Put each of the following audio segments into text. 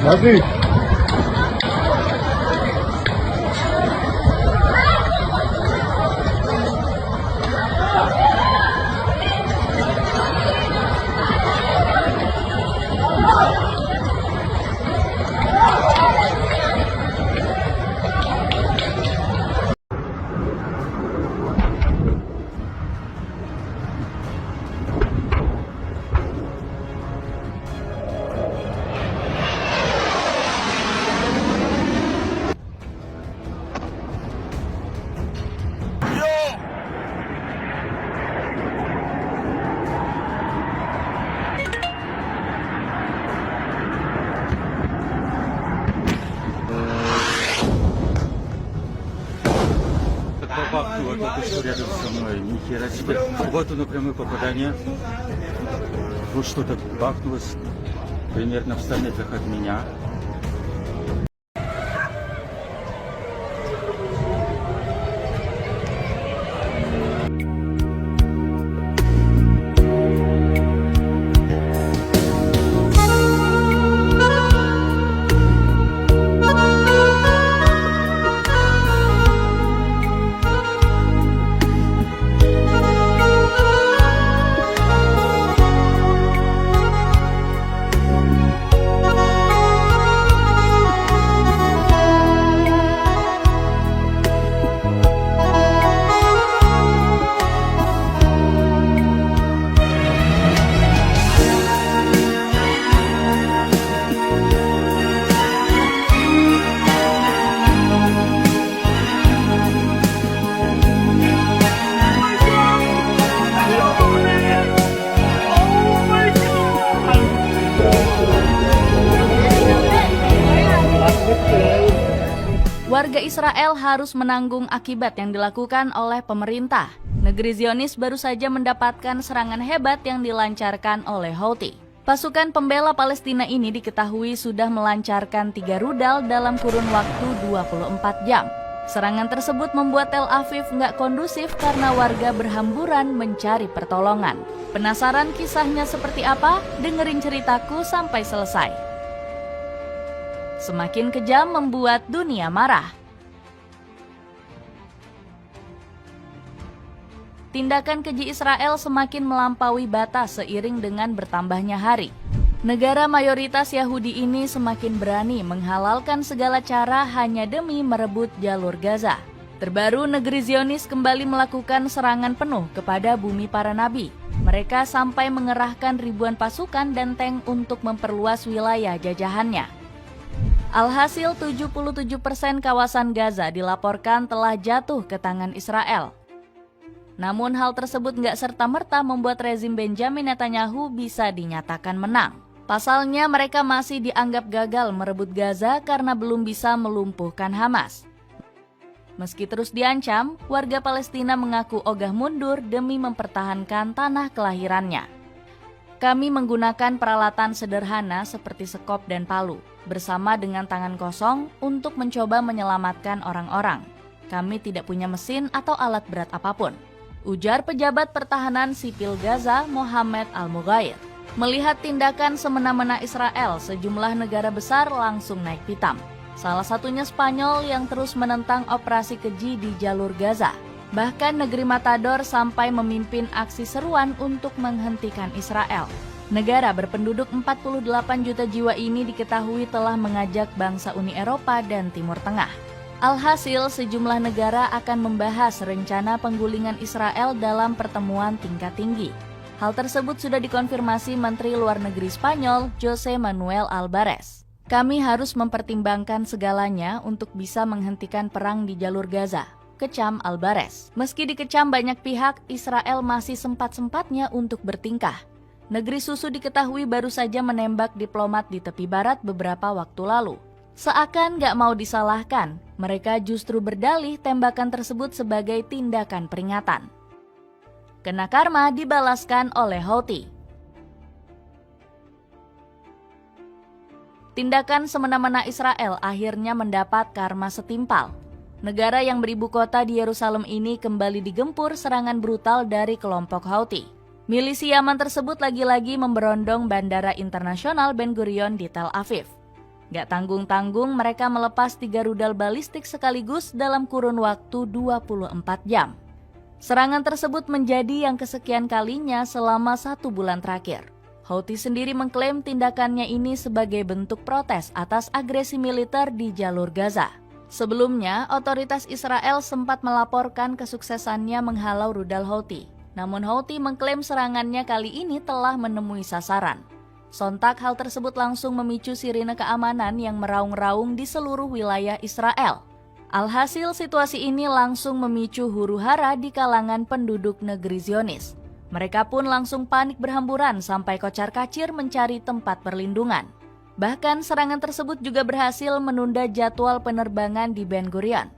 Mati. По факту вот это рядом со мной, ни хера себе. Вот оно прямое попадание. Вот что-то бахнулось примерно в 100 метрах от меня. Warga Israel harus menanggung akibat yang dilakukan oleh pemerintah. Negeri Zionis baru saja mendapatkan serangan hebat yang dilancarkan oleh Houthi. Pasukan pembela Palestina ini diketahui sudah melancarkan 3 rudal dalam kurun waktu 24 jam. Serangan tersebut membuat Tel Aviv nggak kondusif karena warga berhamburan mencari pertolongan. Penasaran kisahnya seperti apa? Dengerin ceritaku sampai selesai. Semakin kejam membuat dunia marah. Tindakan keji Israel semakin melampaui batas seiring dengan bertambahnya hari. Negara mayoritas Yahudi ini semakin berani menghalalkan segala cara hanya demi merebut jalur Gaza. Terbaru, negeri Zionis kembali melakukan serangan penuh kepada bumi para nabi. Mereka sampai mengerahkan ribuan pasukan dan tank untuk memperluas wilayah jajahannya. Alhasil 77% kawasan Gaza dilaporkan telah jatuh ke tangan Israel. Namun hal tersebut nggak serta-merta membuat rezim Benjamin Netanyahu bisa dinyatakan menang. Pasalnya mereka masih dianggap gagal merebut Gaza karena belum bisa melumpuhkan Hamas. Meski terus diancam, warga Palestina mengaku ogah mundur demi mempertahankan tanah kelahirannya. Kami menggunakan peralatan sederhana seperti sekop dan palu, bersama dengan tangan kosong untuk mencoba menyelamatkan orang-orang. Kami tidak punya mesin atau alat berat apapun, ujar pejabat pertahanan sipil Gaza Mohammed Al-Mughair. Melihat tindakan semena-mena Israel, sejumlah negara besar langsung naik pitam. Salah satunya Spanyol yang terus menentang operasi keji di jalur Gaza. Bahkan negeri Matador sampai memimpin aksi seruan untuk menghentikan Israel. Negara berpenduduk 48 juta jiwa ini diketahui telah mengajak bangsa Uni Eropa dan Timur Tengah. Alhasil, sejumlah negara akan membahas rencana penggulingan Israel dalam pertemuan tingkat tinggi. Hal tersebut sudah dikonfirmasi Menteri Luar Negeri Spanyol, José Manuel Álvarez. Kami harus mempertimbangkan segalanya untuk bisa menghentikan perang di jalur Gaza, kecam Álvarez. Meski dikecam banyak pihak, Israel masih sempat-sempatnya untuk bertingkah. Negeri susu diketahui baru saja menembak diplomat di tepi barat beberapa waktu lalu. Seakan gak mau disalahkan, mereka justru berdalih tembakan tersebut sebagai tindakan peringatan. Kena karma dibalaskan oleh Houthi. Tindakan semena-mena Israel akhirnya mendapat karma setimpal. Negara yang beribu kota di Yerusalem ini kembali digempur serangan brutal dari kelompok Houthi. Milisi Yaman tersebut lagi-lagi memberondong Bandara Internasional Ben Gurion di Tel Aviv. Gak tanggung-tanggung mereka melepas 3 rudal balistik sekaligus dalam kurun waktu 24 jam. Serangan tersebut menjadi yang kesekian kalinya selama 1 bulan terakhir. Houthi sendiri mengklaim tindakannya ini sebagai bentuk protes atas agresi militer di jalur Gaza. Sebelumnya, otoritas Israel sempat melaporkan kesuksesannya menghalau rudal Houthi. Namun Houthi mengklaim serangannya kali ini telah menemui sasaran. Sontak hal tersebut langsung memicu sirine keamanan yang meraung-raung di seluruh wilayah Israel. Alhasil situasi ini langsung memicu huru-hara di kalangan penduduk negeri Zionis. Mereka pun langsung panik berhamburan sampai kocar-kacir mencari tempat perlindungan. Bahkan serangan tersebut juga berhasil menunda jadwal penerbangan di Ben Gurion.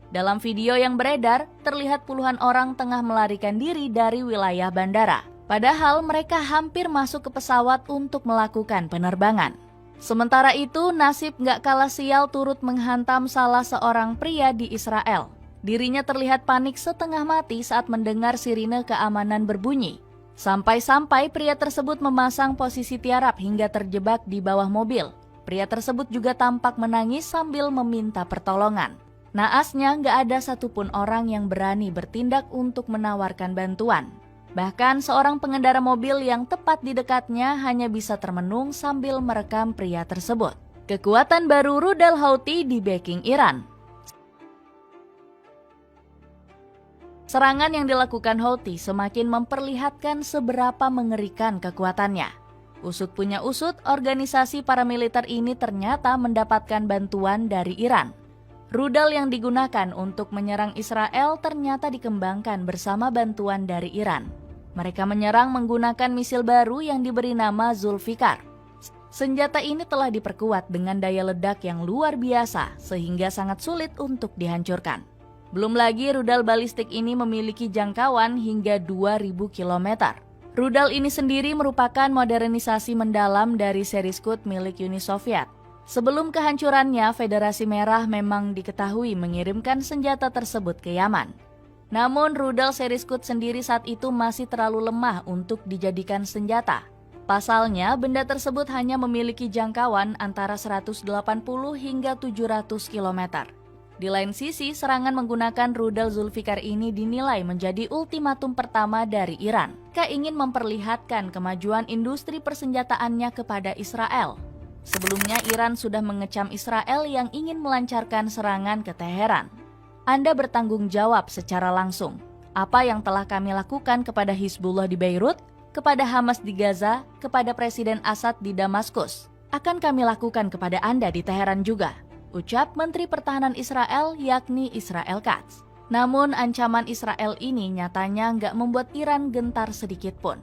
Dalam video yang beredar, terlihat puluhan orang tengah melarikan diri dari wilayah bandara. Padahal mereka hampir masuk ke pesawat untuk melakukan penerbangan. Sementara itu, nasib gak kalah sial turut menghantam salah seorang pria di Israel. Dirinya terlihat panik setengah mati saat mendengar sirine keamanan berbunyi. Sampai-sampai pria tersebut memasang posisi tiarap hingga terjebak di bawah mobil. Pria tersebut juga tampak menangis sambil meminta pertolongan. Naasnya gak ada satupun orang yang berani bertindak untuk menawarkan bantuan. Bahkan seorang pengendara mobil yang tepat di dekatnya hanya bisa termenung sambil merekam pria tersebut. Kekuatan baru rudal Houthi di backing Iran. Serangan yang dilakukan Houthi semakin memperlihatkan seberapa mengerikan kekuatannya. Usut punya usut, organisasi paramiliter ini ternyata mendapatkan bantuan dari Iran. Rudal yang digunakan untuk menyerang Israel ternyata dikembangkan bersama bantuan dari Iran. Mereka menyerang menggunakan misil baru yang diberi nama Zulfikar. Senjata ini telah diperkuat dengan daya ledak yang luar biasa sehingga sangat sulit untuk dihancurkan. Belum lagi rudal balistik ini memiliki jangkauan hingga 2000 km. Rudal ini sendiri merupakan modernisasi mendalam dari seri Scud milik Uni Soviet. Sebelum kehancurannya, Federasi Merah memang diketahui mengirimkan senjata tersebut ke Yaman. Namun rudal seri Scud sendiri saat itu masih terlalu lemah untuk dijadikan senjata. Pasalnya, benda tersebut hanya memiliki jangkauan antara 180 hingga 700 km. Di lain sisi, serangan menggunakan rudal Zulfikar ini dinilai menjadi ultimatum pertama dari Iran. Mereka ingin memperlihatkan kemajuan industri persenjataannya kepada Israel. Sebelumnya, Iran sudah mengecam Israel yang ingin melancarkan serangan ke Teheran. Anda bertanggung jawab secara langsung. Apa yang telah kami lakukan kepada Hizbullah di Beirut, kepada Hamas di Gaza, kepada Presiden Assad di Damaskus, akan kami lakukan kepada Anda di Teheran juga, ucap Menteri Pertahanan Israel yakni Israel Katz. Namun ancaman Israel ini nyatanya nggak membuat Iran gentar sedikit pun.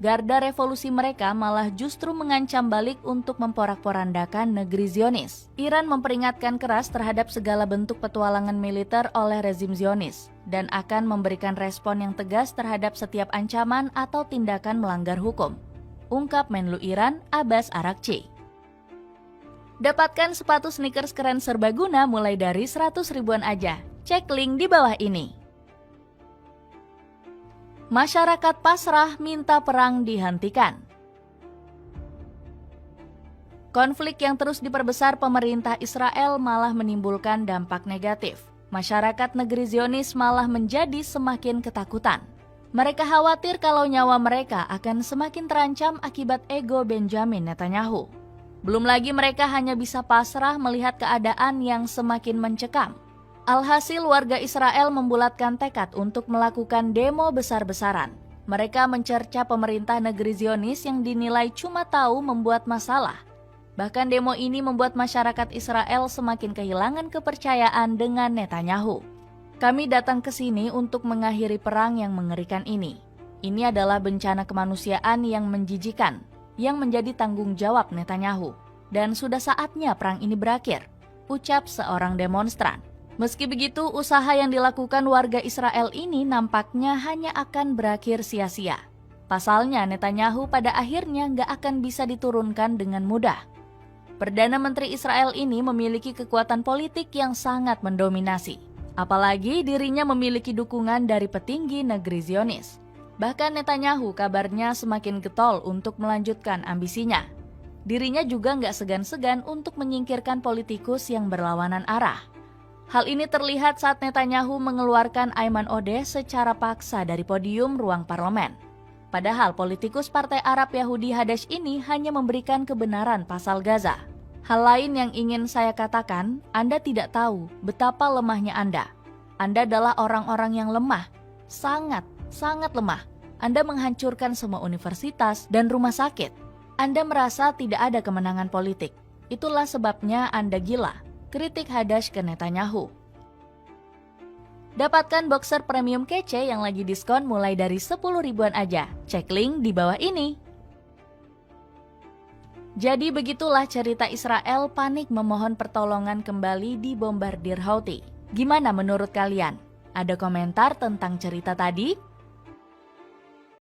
Garda revolusi mereka malah justru mengancam balik untuk memporak-porandakan negeri Zionis. Iran memperingatkan keras terhadap segala bentuk petualangan militer oleh rezim Zionis dan akan memberikan respon yang tegas terhadap setiap ancaman atau tindakan melanggar hukum, ungkap Menlu Iran Abbas Araghchi. Dapatkan sepatu sneakers keren serbaguna mulai dari 100 ribuan aja. Cek link di bawah ini. Masyarakat pasrah minta perang dihentikan. Konflik yang terus diperbesar pemerintah Israel malah menimbulkan dampak negatif. Masyarakat negeri Zionis malah menjadi semakin ketakutan. Mereka khawatir kalau nyawa mereka akan semakin terancam akibat ego Benjamin Netanyahu. Belum lagi mereka hanya bisa pasrah melihat keadaan yang semakin mencekam. Alhasil warga Israel membulatkan tekad untuk melakukan demo besar-besaran. Mereka mencerca pemerintah negeri Zionis yang dinilai cuma tahu membuat masalah. Bahkan demo ini membuat masyarakat Israel semakin kehilangan kepercayaan dengan Netanyahu. Kami datang ke sini untuk mengakhiri perang yang mengerikan ini. Ini adalah bencana kemanusiaan yang menjijikan, yang menjadi tanggung jawab Netanyahu. Dan sudah saatnya perang ini berakhir, ucap seorang demonstran. Meski begitu, usaha yang dilakukan warga Israel ini nampaknya hanya akan berakhir sia-sia. Pasalnya, Netanyahu pada akhirnya nggak akan bisa diturunkan dengan mudah. Perdana Menteri Israel ini memiliki kekuatan politik yang sangat mendominasi. Apalagi dirinya memiliki dukungan dari petinggi negeri Zionis. Bahkan Netanyahu kabarnya semakin getol untuk melanjutkan ambisinya. Dirinya juga nggak segan-segan untuk menyingkirkan politikus yang berlawanan arah. Hal ini terlihat saat Netanyahu mengeluarkan Ayman Odeh secara paksa dari podium ruang parlemen. Padahal politikus Partai Arab Yahudi Hadash ini hanya memberikan kebenaran pasal Gaza. Hal lain yang ingin saya katakan, Anda tidak tahu betapa lemahnya Anda. Anda adalah orang-orang yang lemah, sangat lemah. Anda menghancurkan semua universitas dan rumah sakit. Anda merasa tidak ada kemenangan politik. Itulah sebabnya Anda gila, kritik Hadash ke Netanyahu. Dapatkan boxer premium kece yang lagi diskon mulai dari 10 ribuan aja. Cek link di bawah ini. Jadi begitulah cerita Israel panik memohon pertolongan kembali dibombardir Houthi. Gimana menurut kalian? Ada komentar tentang cerita tadi?